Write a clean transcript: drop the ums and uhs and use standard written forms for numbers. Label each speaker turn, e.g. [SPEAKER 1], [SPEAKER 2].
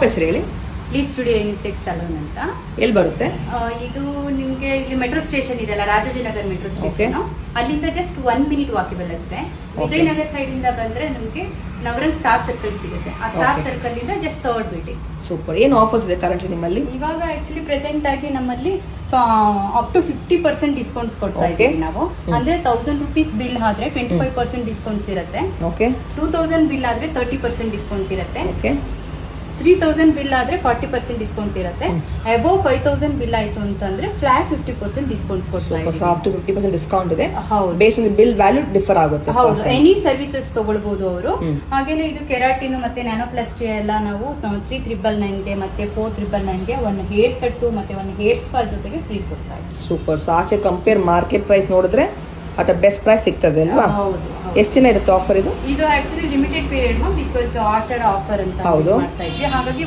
[SPEAKER 1] ಹೆಸರು ಹೇಳಿ.
[SPEAKER 2] ಲೀ studio unisex salon ಅಂತ.
[SPEAKER 1] ಎಲ್ಲಿ ಬರುತ್ತೆ?
[SPEAKER 2] ಇದು ನಿಮ್ಗೆ ಇಲ್ಲಿ ಮೆಟ್ರೋ ಸ್ಟೇಷನ್ ಇದೆಲ್ಲ, ರಾಜಾಜಿನಗರ್ ಮೆಟ್ರೋ ಸ್ಟೇಷನ್, ಅಲ್ಲಿಂದ ಜಸ್ಟ್ 1 minute ವಾಕೇಬಲ್ ಅಷ್ಟೇ. ವಿಜಯನಗರ ಸೈಡ್ ಇಂದ ಬಂದ್ರೆ ನಮ್ಗೆ ನವರನ್ ಸ್ಟಾರ್ ಸರ್ಕಲ್ ಸಿಗುತ್ತೆ. ಆ ಸ್ಟಾರ್ ಸರ್ಕಲ್ ಇಂದ ಜಸ್ಟ್ 3rd ಬಿಲ್ಡಿಂಗ್.
[SPEAKER 1] ಸೂಪರ್. ಏನು ಆಫರ್ಸ್ ಇದೆ ಕರೆಂಟ್ಲಿ ನಿಮ್ಮಲ್ಲಿ?
[SPEAKER 2] ಇವಾಗ ಆಕ್ಚುಲಿ ಪ್ರೆಸೆಂಟ್ ಆಗಿ ನಮ್ಮಲ್ಲಿ ಅಪ್ ಟು 50% ಡಿಸ್ಕೌಂಟ್ಸ್ ಕೊಡ್ತಾ ಇದ್ದೀವಿ ನಾವು. ಅಂದ್ರೆ 1000 rupees ಬಿಲ್ ಆದ್ರೆ 25% ಡಿಸ್ಕೌಂಟ್ಸ್ ಇರುತ್ತೆ. 2000 ಬಿಲ್ ಆದ್ರೆ 30% ಡಿಸ್ಕೌಂಟ್ ಇರುತ್ತೆ. 3000 ಬಿಲ್ ಆದ್ರೆ 40% ಡಿಸ್ಕೌಂಟ್ ಇರುತ್ತೆ. ಅಬೌವ್ 5000 ಬಿಲ್ ಆಯ್ತು ಅಂತಂದ್ರೆ ಫ್ಲಾಟ್ 50% ಡಿಸ್ಕೌಂಟ್ಸ್ ಕೊಡ್ತಾ ಇದ್ದೀವಿ.
[SPEAKER 1] ಅಪ್ ಟು 50% ಡಿಸ್ಕೌಂಟ್ ಇದೆ.
[SPEAKER 2] ಹೌದು,
[SPEAKER 1] based on bill value differ ಆಗುತ್ತೆ.
[SPEAKER 2] ಹೌದು, ಎನಿ ಸರ್ವಿಸಸ್ ತಗೊಳ್ಬಹುದು ಅವರು. ಹಾಗೇನೆ ಇದು ಕೆರಾಟಿನ್ ಮತ್ತೆ ನ್ಯಾನೋಪ್ಲಾಸ್ಟಿ ಎಲ್ಲ ನಾವು 3999ಗೆ ಮತ್ತೆ 4999ಗೆ ಒಂದು ಹೇರ್ ಕಟ್ ಮತ್ತೆ ಒಂದು ಹೇರ್ ಸ್ಪಾ ಜೊತೆಗೆ ಫ್ರೀ ಕೊಡ್ತಾ ಇದ್ದೀವಿ.
[SPEAKER 1] ಸೂಪರ್. ಸೊ ಆಚೆ ಕಂಪೇರ್ ಮಾರ್ಕೆಟ್ ಪ್ರೈಸ್ ನೋಡಿದ್ರೆ ಅಟ್ ಬೆಸ್ಟ್ ಪ್ರೈಸ್ ಸಿಗ್ತದೆ ಅಲ್ವಾ?
[SPEAKER 2] ಹೌದು.
[SPEAKER 1] ಎಷ್ಟು ದಿನ ಇರುತ್ತೆ ಆಫರ್ ಇದು?
[SPEAKER 2] ಇದು actually limited period because Ashadha offer ಅಂತ ಮಾಡ್ತಾ ಇದ್ವಿ. ಹಾಗಾಗಿ